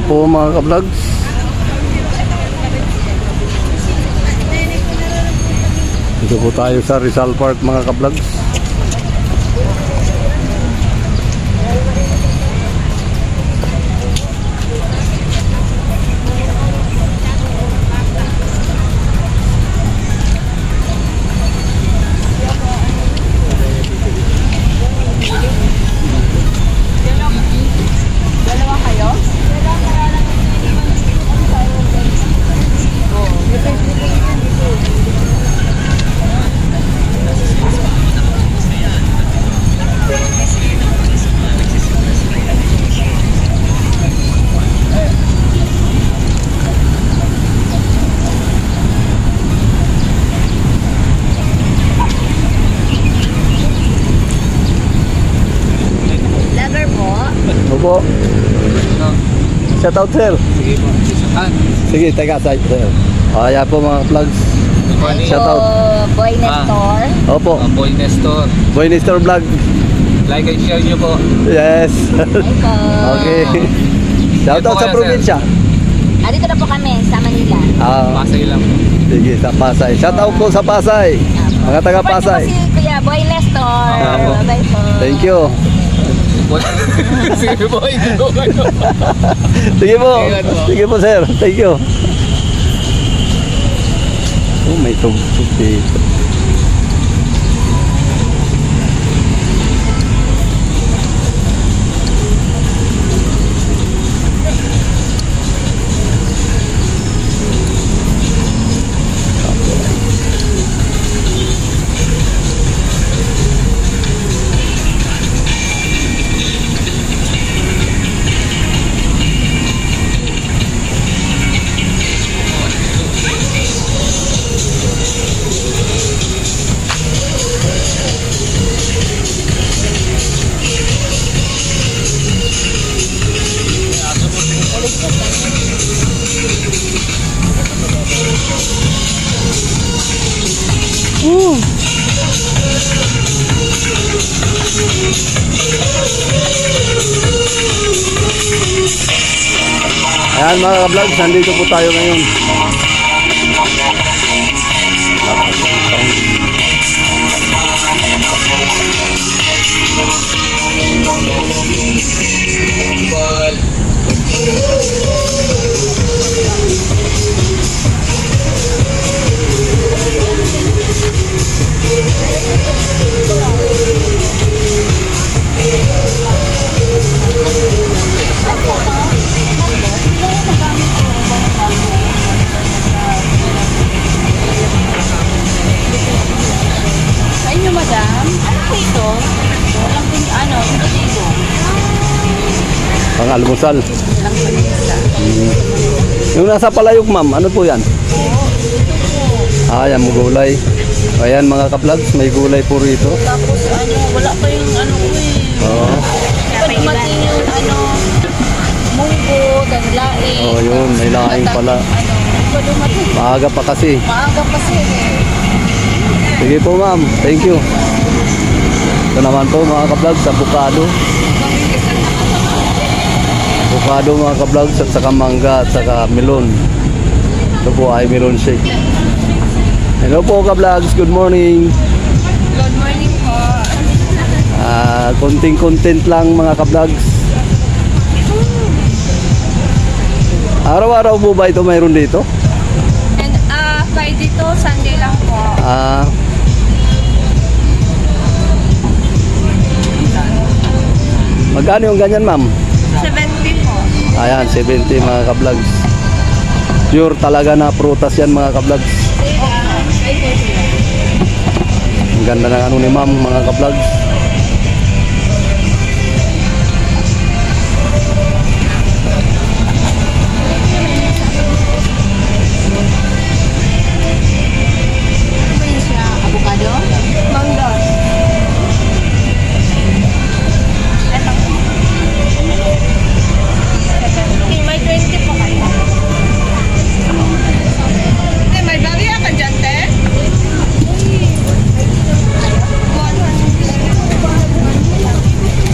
po mga ka-vlogs. Dito po tayo sa Rizal Park mga ka-vlogs. Po. Shout out sir. Sige po. Sige, teka sir. Ayan po mga vlogs. Shout out. Boy Nestor. Opo. Boy Nestor. Boy Nestor vlog. Like and share nyo po. Yes. Okay. Shout out sa probinsya. Dito na po kami sa Manila. Pasay lang po. Sige, sa Pasay. Shout out po sa Pasay. Mga taga Pasay. Si Kuya Boy Nestor. Bye po. Thank you. Sige po. Sige po. Sige po sir. Thank you. Oh, may tugtog dito. Ayan mga ka-vlogs, nandito po tayo ngayon. Pang almusal. Yung nasa palayok ma'am, ano po yan? Ayan mo gulay. Ayan mga ka-vlogs, may gulay po rito. Tapos wala pa yung ko eh. Oo. Dumating yung munggo, laing. Oh, yun, may laing pala. Maaga pa kasi. Maaga pa siya eh. Sige po ma'am, thank you. Ito naman po mga ka-vlogs, avocado. Avocado mga ka-vlogs at saka mangga at saka melon. Ito po ay melon shake. Hello po ka-vlogs, good morning. Good morning po. Konting content lang mga ka-vlogs. Araw-araw po ba ito mayroon dito? And Friday to Sunday lang po. Magkano yung ganyan ma'am? 70 po. Ayan, 70 mga ka-vlogs. Pure talaga na prutas yan mga ka-vlogs. Ang ganda ng ano ni ma'am mga ka-vlogs. Avocado? Mangga. May 20 po kayo. May babi ka dyan, te?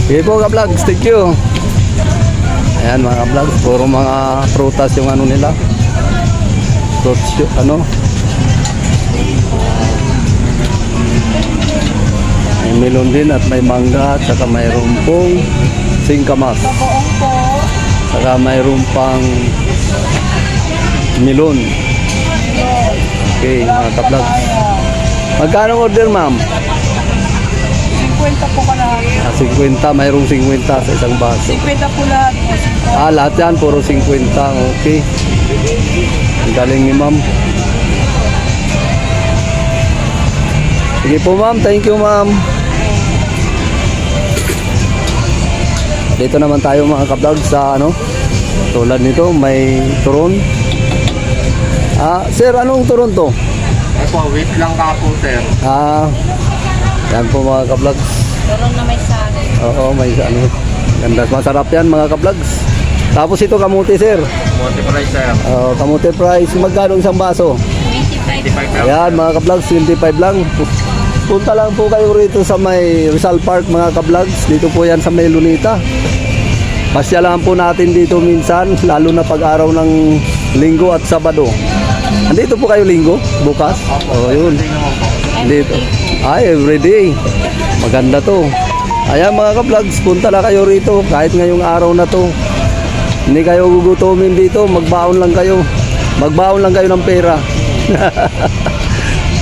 Sige po ka-vlogs, thank you. Ayan mga ka-vlogs, puro mga prutas yung ano nila. Fruits ano. May melon din at may mangga at saka mayroon pong singkamas. Bagoong po. Saka mayroon pang melon. Okay mga ka-vlogs. Magkano order ma'am? 50 po ka lahat. 50, mayroong 50 sa isang baso. 50 po lahat po. Lahat yan, puro 50. Okay. Ang galing ni ma'am. Sige po ma'am, thank you ma'am. Dito naman tayo mga ka-vlog sa ano, tulad nito, may turon. Sir, anong turon to? Ako, wait lang ka po, sir. Yan po mga ka-vlogs. Turong na may sari. Oo, may ano. Ganda, masarap yan mga ka-vlogs. Tapos ito kamuti sir. Kamuti price, sir. Kamuti price. Magkano isang baso? 25. Ayan mga ka-vlogs, 25 lang. Punta lang po kayo rito sa may Rizal Park mga ka-vlogs. Dito po yan sa may Lunita. Pasyalan po natin dito minsan, lalo na pag-araw ng Linggo at Sabado. Andito po kayo Linggo? Bukas? Yun. Dito. Everyday. Maganda to. Ayan mga ka-vlogs, punta na kayo rito kahit ngayong araw na to. Hindi kayo gugutomin dito, magbaon lang kayo. Magbaon lang kayo ng pera.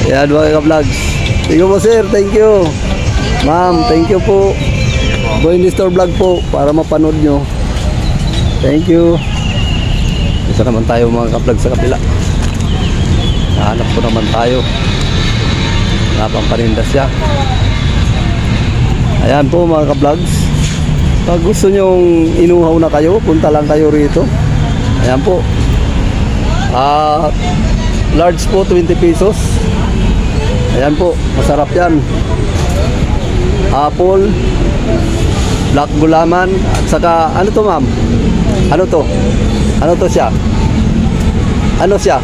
Ayan mga ka-vlogs. Sige po sir, thank you. Ma'am, thank you po. Boy Nestor Vlog po para mapanood nyo. Thank you. Isa naman tayo mga ka-vlog sa kapila. Nahanap po naman tayo. Napampaninda siya. Ayan po mga ka-vlogs. Pag gusto nyong inuhaw na kayo, punta lang kayo rito. Ayan po. Large po 20 pesos. Ayan po, masarap yan. Apple, black gulaman, at saka ano to ma'am? Ano to? Ano to siya? Ano siya?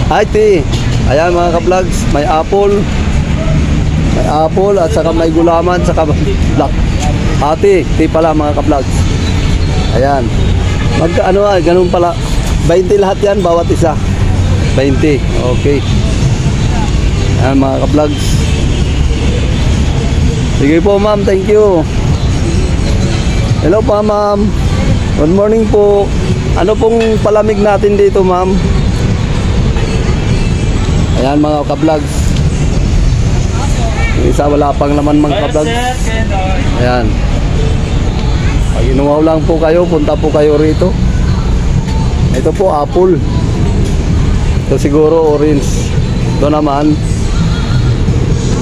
Ay, tea. Ayan mga ka-vlogs, may apple. May apple at saka may gulaman, saka black. Tea pala mga ka-vlogs. Ayan. Ganun pala. 20 lahat yan, bawat isa. 20. Okay. Ayan mga ka-vlogs. Sige po ma'am, thank you. Hello pa ma'am. Good morning po. Ano pong palamig natin dito ma'am? Ayan mga ka-vlogs. Yung isa wala pang laman mga ka-vlogs. Ayan. Pag inuwaw lang po kayo, punta po kayo rito. Ito po apple. Ito siguro orange. Ito naman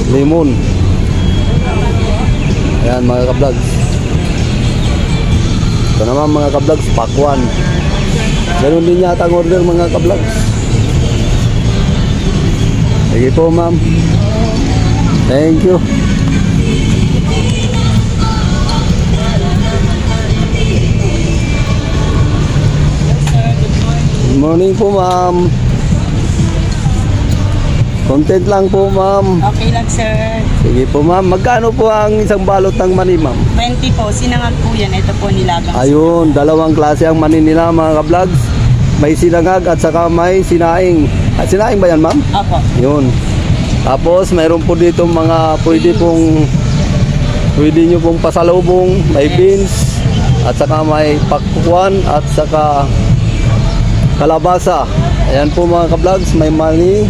lemon. Ayan mga ka-vlogs. Ito naman mga ka-vlogs, pakwan. Ganun din yata ang order mga ka-vlogs. Sige po ma'am. Thank you. Good morning po ma'am. Content lang po ma'am. Okay lang, sir. Sige po ma'am. Magkano po ang isang balot ng mani ma'am? 20 po. Sinangag po yan. Ito po nilagang. Ayun, dalawang klase ang mani nila mga ka-vlogs. May sinangag at saka may sinaing. Sinaing ba yan ma'am? Opo. Yun. Tapos mayroon po dito mga pwede nyo pong pasalubong. May beans at saka may pakwan at saka kalabasa. Ayan po mga ka-vlogs. May mani.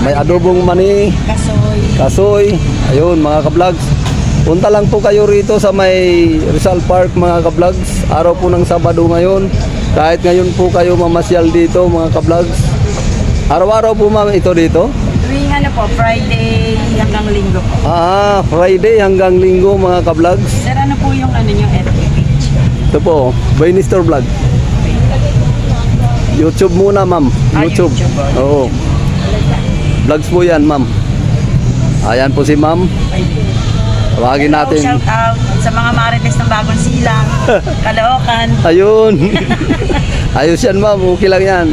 May adobong mani. Kasoy. Ayun mga ka-vlogs. Punta lang po kayo rito sa may Rizal Park mga ka-vlogs. Araw po ng Sabado ngayon. Kahit ngayon po kayo mamasyal dito mga ka-vlogs. Araw-araw po ma'am ito dito? Tuwing ano po, Friday hanggang Linggo po. Friday hanggang Linggo mga ka-vlogs. Sir, ano po yung ano nyo FB page? Ito po, Boy Nestor Vlog. YouTube muna ma'am. YouTube. Oo. Vlogs po yan ma'am. Ayan po si ma'am. Tawagin natin. Shout out sa mga marites ng Bagong Silang, Caloocan. Ayun. Ayos yan ma'am, okay lang yan.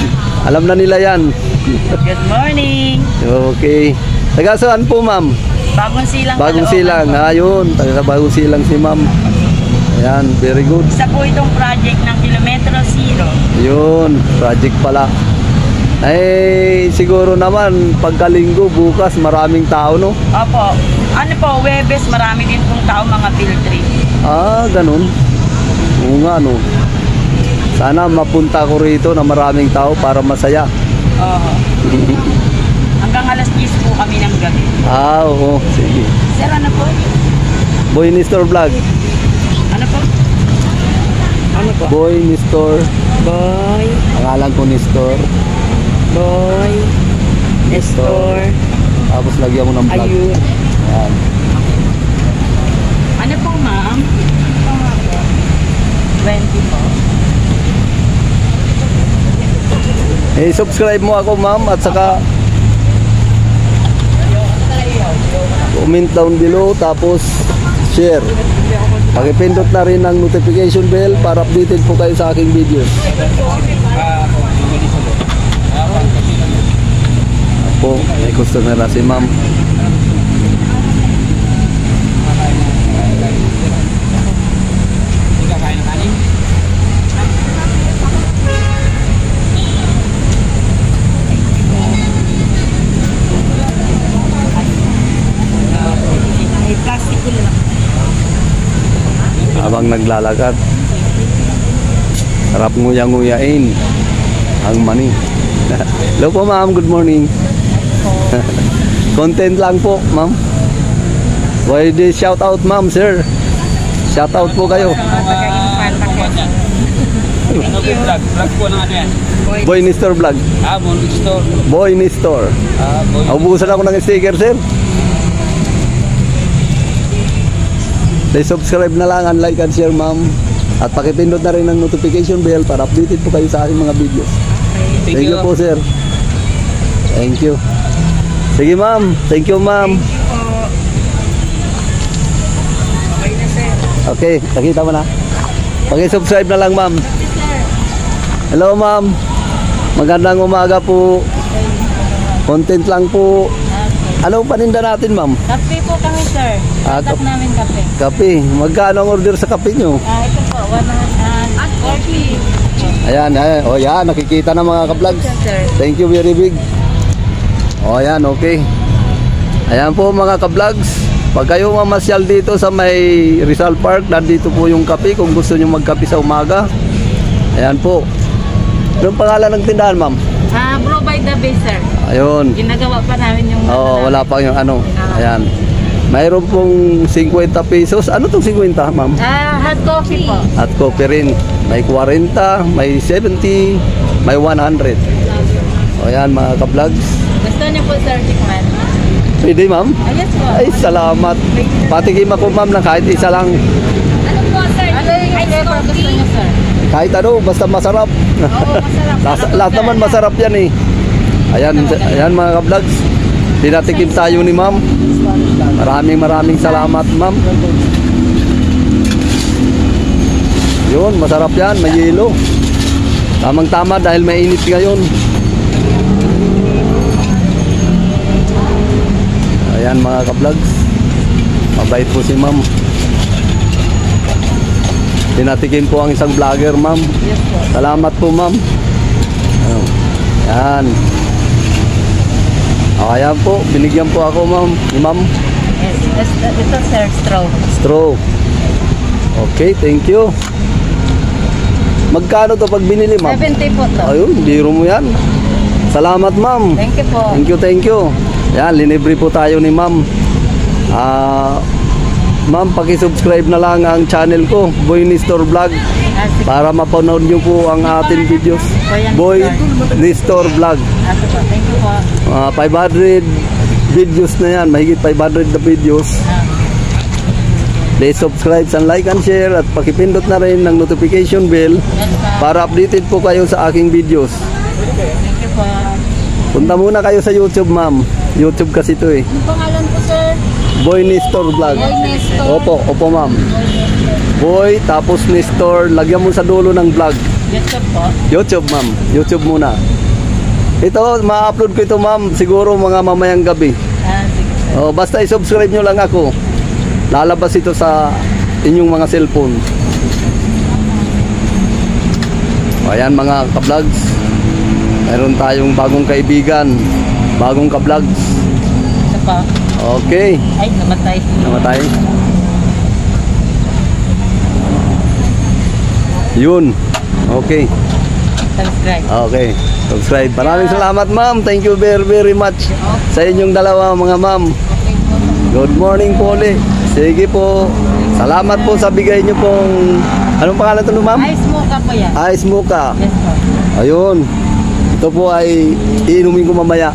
Alam na nila yan. Good morning. Okay. Taga saan po ma'am? Bagong Silang, Bagong Caloocan Silang. po. Ayun, taga Bagong Silang si ma'am. Ayan, very good. Isa po itong project ng Kilometro Zero. Yun, project pala. Eh, siguro naman, pagkalinggo, bukas, maraming tao, no? Opo. Ano po, Webes, marami din pong tao mga field trip. Ah, ganun. Oo nga, no? Sana mapunta ko rito na maraming tao para masaya. Oo. Hanggang alas 10 po kami ng gabi. Ah, oo. Sige. Sir, ano po? Boy Nestor Vlog. Ano po? Ano po? Boy Nestor. Boy. Pangalan ko Nestor. Boy. Nestor. Tapos lagyan mo ng vlog. Ayun. Ayan. Ano po, ma'am? 20 po. Eh, subscribe mo ako, ma'am, at saka comment down below, tapos share. Pakipindot na rin ang notification bell para updated po kayo sa aking videos. Po, may customer na si ma'am. May plastic ko lang. Habang naglalakad, sarap nguya-nguyain ang mani. Hello po, ma'am, good morning. Content lang po, ma'am. Pwede shout out, ma'am, sir. Shout out po kayo. Ano ba vlog? Vlog po ng ano yan? Boy Nestor Vlog. Morning store. Boy Nestor. Boy. Ubusan ako ng sticker, sir. Subscribe na lang, and like and share, ma'am. At pakipindot na rin ang notification bell para updated po kayo sa aking mga videos. Thank you po, sir. Thank you. Sige, ma'am. Thank you, ma'am. Okay na, sir. Okay, nakita mo na. Paki-subscribe na lang, ma'am. Hello, ma'am. Magandang umaga po. Content lang po. Ano paninda natin, ma'am? Kape po kami, sir. Tap namin kape. Kape. Magkano ang order sa kape nyo? Ito po, 100 at coffee. Ayan, ayan. O yan, nakikita na mga ka-vlogs. Sir. Thank you very big. O yan, okay. Ayan po mga ka-vlogs. Pag kayo mamasyal dito sa may Rizal Park, nandito po yung kape kung gusto nyo magkape sa umaga. Ayan po. Anong pangalan ng tindahan, ma'am? Brew by the Bay, sir. Ayun. Ginagawa pa namin yung... Oo, wala pa yung ano. Ayan. Mayroon pong 50 pesos. Ano tong 50, ma'am? hot coffee po. At coffee rin. May 40, may 70, may 100. O yan mga ka-vlogs. Gusto niyo po, sir, tikman? Pwede, ma'am? Yes po. Ay, salamat. Patikim ako, ma'am, ng kahit isa lang. Ano po, sir? Ano yung flavor gusto niyo, sir? Kahit ano, basta masarap. Oo, masarap. Lahat naman masarap yan eh. Ayan, ayan mga ka-vlogs. Tinatikim tayo ni ma'am. Maraming salamat, ma'am. Yun, masarap yan, may yelo. Tamang-tama dahil mainit ngayon. Ayan mga ka-vlogs. Mabait po si ma'am. Tinatikim po ang isang vlogger, ma'am. Yes po. Salamat po, ma'am. Ayan. Ayan po, binigyan po ako, ma'am, ni ma'am. Yes, ito, sir, straw. Straw. Okay, thank you. Magkano to pag binili, ma'am? 70 po to. Ayun, biro mo yan. Salamat, ma'am. Thank you po. Thank you. Yan, linibre po tayo ni ma'am. Ma'am, pakisubscribe na lang ang channel ko, Boy Nestor Vlog, para mapanood nyo po ang ating videos. Boy Nestor Vlog. Ito po, thank you po. 500 videos na yan, mahigit 500 na videos. Please subscribe and like and share at pakipindot na rin ng notification bell para updated po kayo sa aking videos. Thank you po. Punta muna kayo sa YouTube, ma'am. YouTube kasi ito eh. Ano pangalan po, sir? Boy Nestor Vlog. Boy Nestor. Opo, ma'am. Boy, tapos Nestor, lagyan mo sa dulo ng vlog. YouTube po. YouTube, ma'am. YouTube muna. Ito, ma-upload ko ito, ma'am. Siguro mga mamayang gabi. Sige, sir. Basta i-subscribe nyo lang ako. Lalabas ito sa inyong mga cellphone. O, ayan mga ka-vlogs, meron tayong bagong kaibigan, bagong ka-vlogs. Ito pa. Okay, Ay, namatay. namatay. Yun. Okay. Subscribe. Okay. Subscribe. Maraming salamat, ma'am. Thank you very, very much sa inyong dalawa, mga ma'am. Good morning po ulit. Sige po. Salamat po sa bigay niyo pong... Anong pangalan ito, ma'am? Ice mocha po yan. Ice Mocha. Yes po. Ayun. Ito po ay iinumin ko mamaya.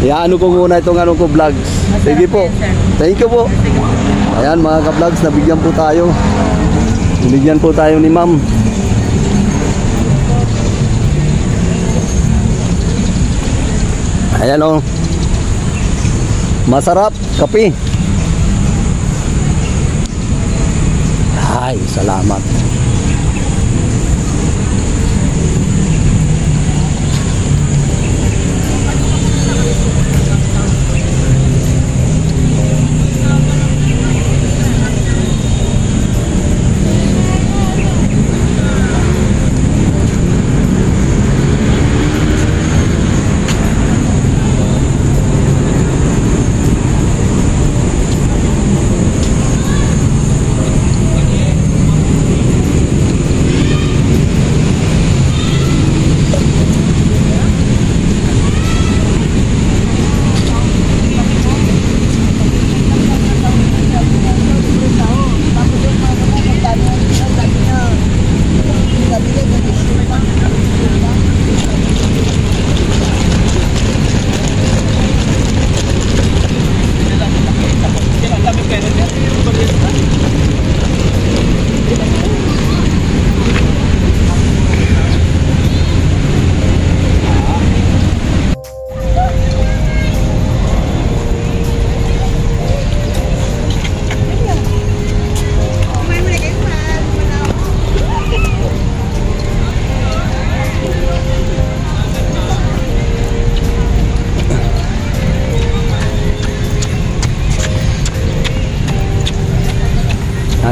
Iano ko muna itong anong ko vlogs. Sige po. Thank you po. Ayan mga ka-vlogs, nabigyan po tayo. Nabigyan po tayo ni ma'am. Ayan o. Masarap. Kape. Ay, salamat.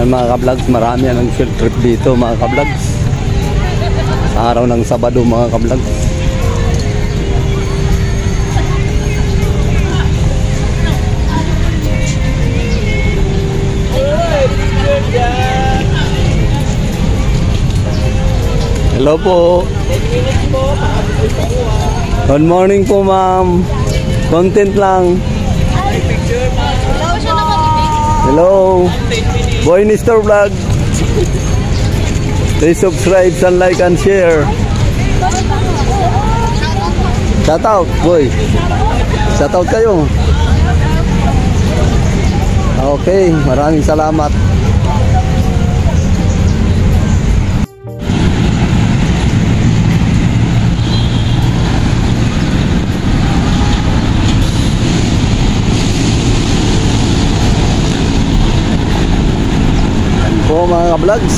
Mga ka-vlogs, marami ang field trip dito mga ka-vlogs. Sa araw ng Sabado mga ka-vlogs. Hello po. Good morning po ma'am. Content lang. Hello. Boy Nestor Vlog. Please subscribe and like and share. Shout out, boy. Shout out kayo. Okay, maraming salamat. Po mga ka-vlogs.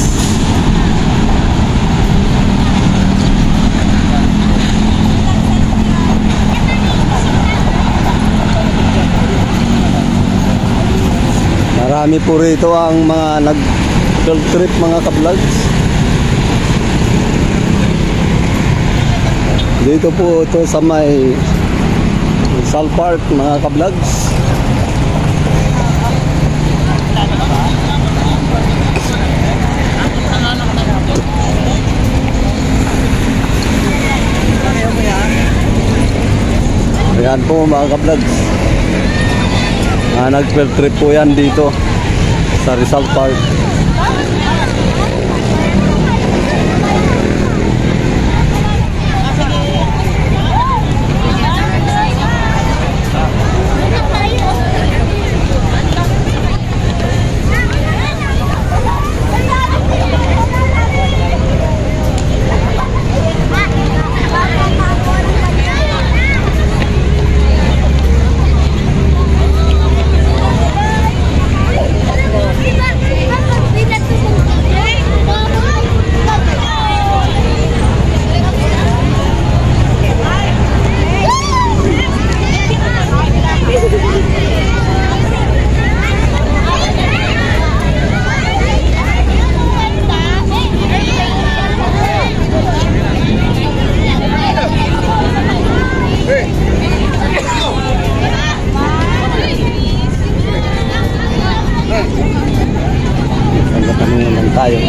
Marami po rito ang mga nag-field trip mga ka-vlogs. Dito po ito sa may Sal Park mga ka-vlogs. Ayan po mga ka-vlogs. Nag-field trip po yan dito sa Rizal Park. tayo.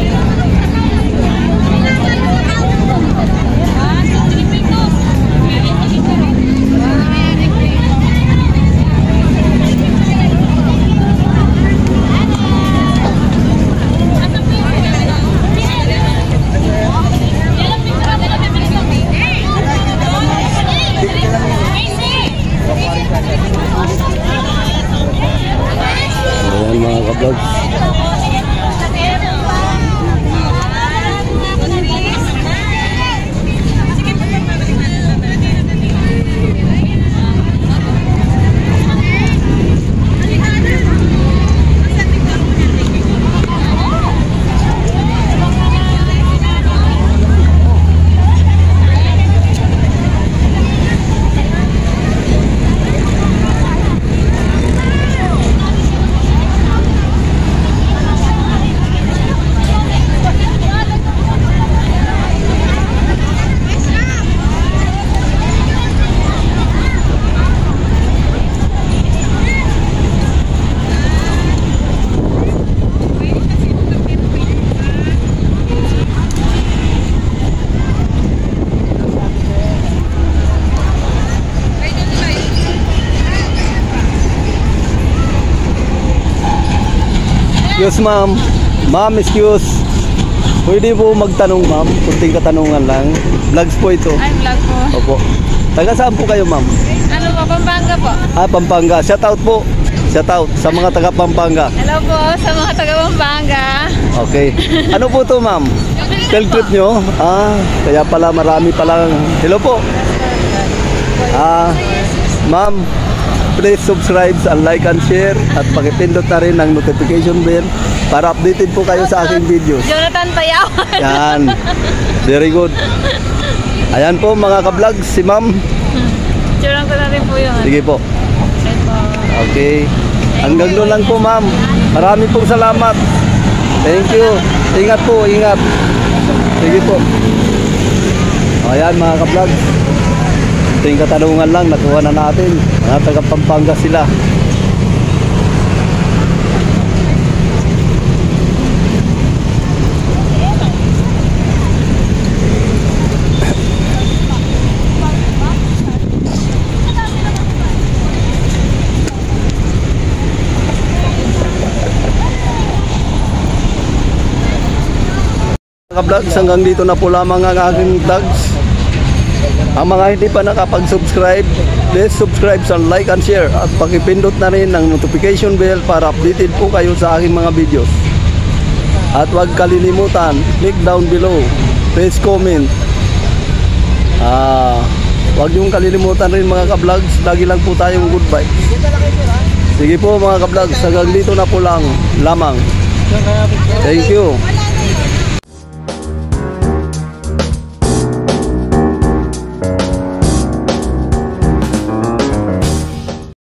Ayan mga ka-vlogs. Excuse ma'am. Ma'am, excuse. Pwede po magtanong ma'am. Kunting katanungan lang. Vlogs po ito. Ay, vlog po. Opo. Taga saan po kayo ma'am? Ano po, Pampanga po. Ah, Pampanga. Shout out po. Shout out sa mga taga Pampanga. Hello po sa mga taga Pampanga. Okay. Ano po to ma'am? Field trip nyo? Ah, kaya pala marami palang. Hello po. Ah, ma'am, please subscribe and like and share at pakipindot na rin ang notification bell para updated po kayo sa aking videos. Jonathan Payawan. Yan. Very good. Ayan po mga ka-vlogs, si ma'am. Turang ko na rin po yun. Sige po. Okay po. Okay. Hanggang doon lang po ma'am. Maraming pong salamat. Thank you. Ingat po, ingat. Sige po. Ayan mga ka-vlogs. Ito yung katanungan lang, nakuha na natin. Mga taga Pampanga sila. Mga vlogs, hanggang dito na po lamang ang aking vlogs. Ang mga hindi pa nakapag-subscribe, please subscribe and like and share at pakipindot na rin ang notification bell para updated po kayo sa aking mga videos. At huwag kalilimutan, click down below, please comment. Huwag niyong kalilimutan rin mga ka-vlogs, lagi lang po tayong good vibes. Sige po mga ka-vlogs, hanggang dito na po lamang. Thank you.